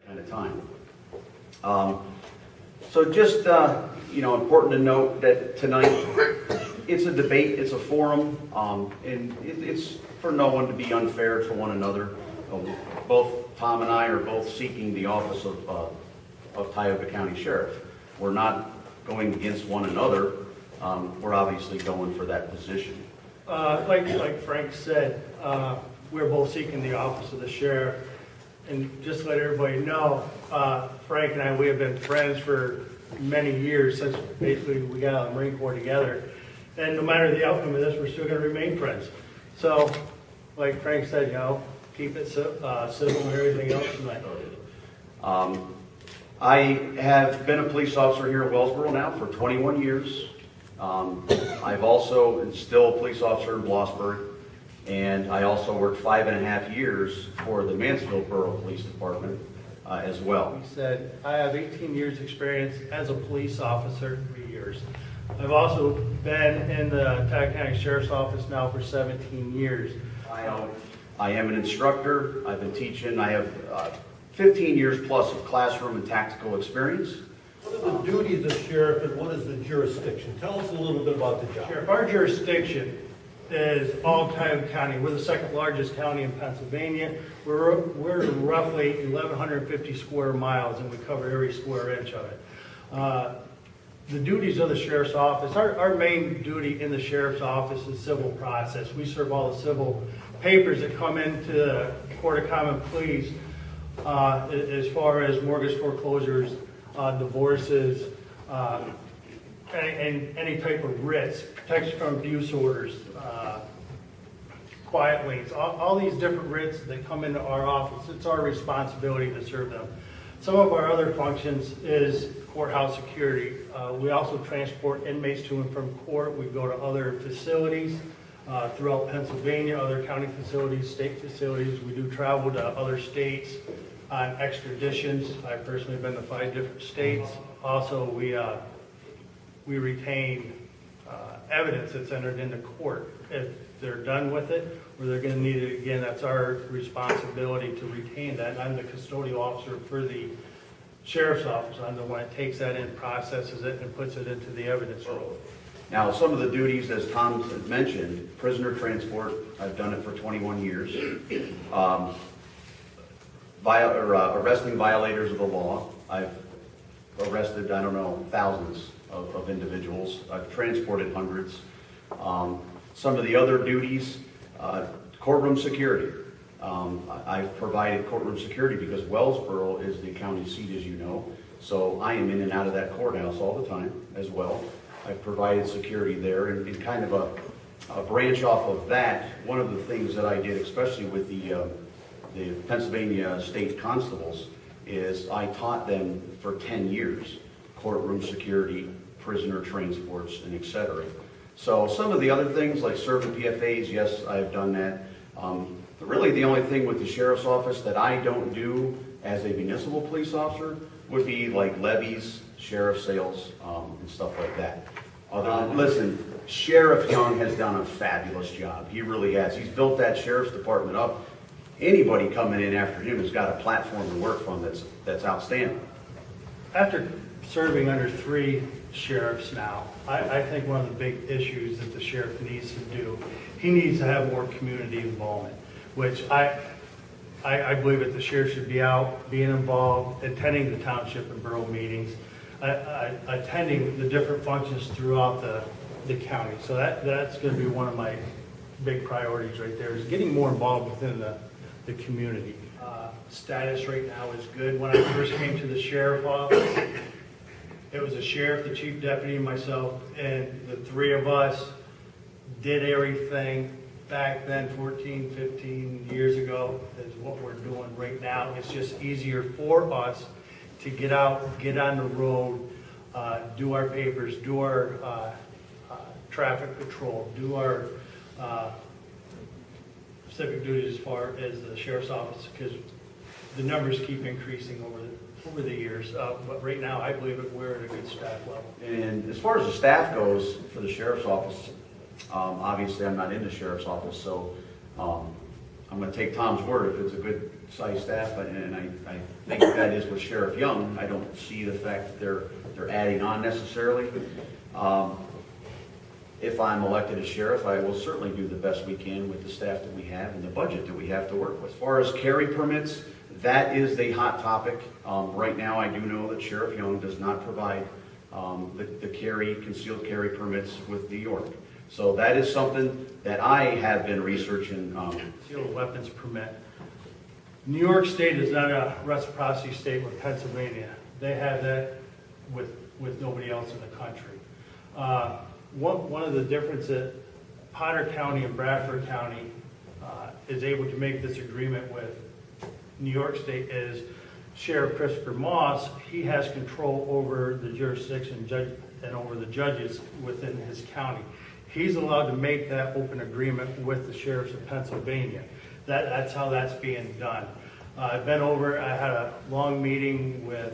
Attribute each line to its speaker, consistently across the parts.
Speaker 1: kind of time. So just, important to note that tonight, it's a debate, it's a forum, and it's for no one to be unfair to one another. Both Tom and I are both seeking the office of Tioga County Sheriff. We're not going against one another. We're obviously going for that position.
Speaker 2: Like Frank said, we're both seeking the office of the sheriff. And just to let everybody know, Frank and I, we have been friends for many years, since basically we got out of the Marine Corps together. And no matter the outcome of this, we're still going to remain friends. So, like Frank said, keep it civil and everything else tonight.
Speaker 1: I have been a police officer here at Wellsboro now for 21 years. I've also been still a police officer in Blossburg, and I also worked 5.5 years for the Mansfield Borough Police Department as well.
Speaker 2: He said, I have 18 years experience as a police officer, 3 years. I've also been in the Tioga County Sheriff's Office now for 17 years.
Speaker 1: I am an instructor. I've been teaching. I have 15 years plus of classroom and tactical experience.
Speaker 3: What are the duties of sheriff and what is the jurisdiction? Tell us a little bit about the job.
Speaker 2: Sheriff, our jurisdiction is all Tioga County. We're the second largest county in Pennsylvania. We're roughly 1,150 square miles, and we cover every square inch of it. The duties of the sheriff's office, our main duty in the sheriff's office is civil process. We serve all the civil papers that come into the Court of Common Pleas as far as mortgage foreclosures, divorces, and any type of writs, protection from abuse orders, quiet liens, all these different writs that come into our office. It's our responsibility to serve them. Some of our other functions is courthouse security. We also transport inmates to and from court. We go to other facilities throughout Pennsylvania, other county facilities, state facilities. We do travel to other states on extraditions. I've personally been to 5 different states. Also, we retain evidence that's entered into court. If they're done with it, or they're going to need it again, that's our responsibility to retain that. And I'm the custodial officer for the sheriff's office. I'm the one that takes that in, processes it, and puts it into the evidence roll.
Speaker 1: Now, some of the duties, as Tom had mentioned, prisoner transport, I've done it for 21 years. Arresting violators of the law. I've arrested, thousands of individuals. I've transported hundreds. Some of the other duties, courtroom security. I've provided courtroom security because Wellsboro is the county seat, as you know. So I am in and out of that courthouse all the time as well. I've provided security there, and kind of a branch off of that, one of the things that I did, especially with the Pennsylvania State Constables, is I taught them for 10 years, courtroom security, prisoner transports, and etc. So some of the other things like serving PFAs, yes, I've done that. Really the only thing with the sheriff's office that I don't do as a municipal police officer would be like levies, sheriff sales, and stuff like that. Listen, Sheriff Young has done a fabulous job. He really has. He's built that sheriff's department up. Anybody coming in after him has got a platform to work from that's outstanding.
Speaker 2: After serving under 3 sheriffs now, I think one of the big issues that the sheriff needs to do, he needs to have more community involvement, which I believe that the sheriff should be out, being involved, attending the township and borough meetings, attending the different functions throughout the county. So that's going to be one of my big priorities right there, is getting more involved within the community. Status right now is good. When I first came to the sheriff office, it was a sheriff, the chief deputy, and myself, and the 3 of us did everything back then, 14, 15 years ago, is what we're doing right now. It's just easier for us to get out, get on the road, do our papers, do our traffic patrol, do our civic duties as far as the sheriff's office, because the numbers keep increasing over the years. But right now, I believe that we're at a good staff level.
Speaker 1: And as far as the staff goes for the sheriff's office, obviously I'm not in the sheriff's office, so I'm going to take Tom's word if it's a good sized staff, and I think that is with Sheriff Young. I don't see the fact that they're adding on necessarily. If I'm elected as sheriff, I will certainly do the best we can with the staff that we have and the budget that we have to work with. As far as carry permits, that is the hot topic. Right now, I do know that Sheriff Young does not provide the concealed carry permits with New York. So that is something that I have been researching.
Speaker 2: Concealed weapons permit. New York State is not a reciprocity state with Pennsylvania. They have that with nobody else in the country. One of the differences, Potter County and Bradford County is able to make this agreement with New York State is Sheriff Christopher Moss. He has control over the jurisdiction and over the judges within his county. He's allowed to make that open agreement with the sheriffs of Pennsylvania. That's how that's being done. I've been over, I had a long meeting with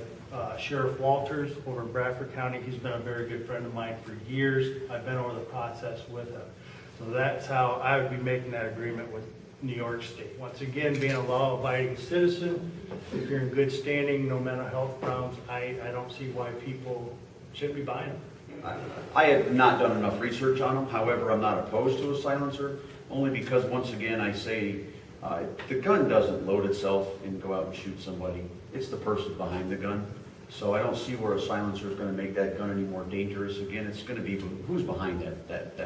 Speaker 2: Sheriff Walters over in Bradford County. He's been a very good friend of mine for years. I've been over the process with him. So that's how I would be making that agreement with New York State. Once again, being a law-abiding citizen, if you're in good standing, no mental health problems, I don't see why people shouldn't be buying them.
Speaker 1: I have not done enough research on them. However, I'm not opposed to a silencer, only because, once again, I say the gun doesn't load itself and go out and shoot somebody. It's the person behind the gun. So I don't see where a silencer is going to make that gun any more dangerous. Again, it's going to be who's behind that